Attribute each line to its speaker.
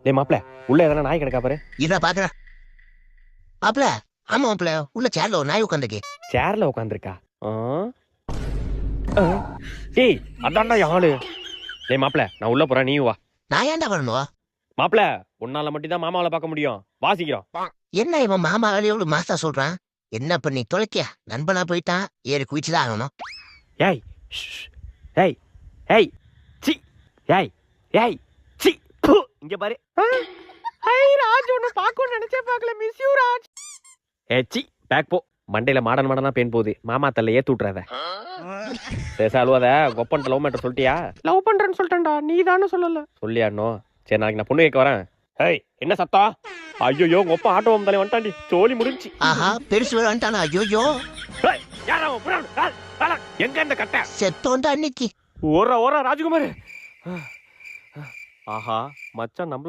Speaker 1: டேய் மாப்ள உள்ள எதனா நாய் கிடக்கா பாரு.
Speaker 2: இதா பாக்குறேன் மாப்ள. ஆமா மாப்ள, உள்ள சேர்ல ஒரு நாய் உட்காந்துருக்கு.
Speaker 1: சேர்ல உட்காந்துருக்கா? டேய் அதான்டா ஆளு. டேய் மாப்ள நான் உள்ள போறேன், நீ வா.
Speaker 2: நான் ஏன்டா வரணும்?
Speaker 1: மாப்ள உன்னால மட்டும் தான் மாமாவை பார்க்க முடியும், வாசிக்கிறோம்.
Speaker 2: என்ன இவன் மாமா எவ்வளவு மாசா சொல்றான்? என்ன பண்ணி தொலைக்கியா? நண்பனா போயிட்டான், ஏறி குதிச்சுதான் ஆகணும்.
Speaker 1: ஏய் ஏய் ஏய் சி ஏய் ஏய் சி இங்க பாரு. ஹை ராஜ், உன்னை பார்க்கணும்னு நினைச்சே பார்க்கல. Miss you Raj. சி பேக் போ. மண்டையில மாடனா பேன் போகுது. மாமா தல்ல ஏத்து விட்டுறாத. பேச அழுவாத. கொப்பன்ட்ட லவ் மேட்டர் சொல்லிட்டியா? லவ் பண்றேன்னு சொல்லிட்டேன்டா, நீ தானே சொல்லல. சொல்லியாடனோ? சரி நாளைக்கு நான் பொண்ணு கேட்க வரேன். ஏய் என்ன சத்தம்? ஐயோ கொப்ப ஆட்டோ வந்தாலே வந்துட்டாண்டி, சோலி முடிஞ்சு.
Speaker 2: ஆஹா, பெருசு வந்துட்டானா? ஐயோ,
Speaker 1: எங்க இந்த கட்டை?
Speaker 2: செத்தோண்டா அன்னைக்கு.
Speaker 1: ஓரா ராஜ்குமார். ஆஹா மச்சான் நம்மள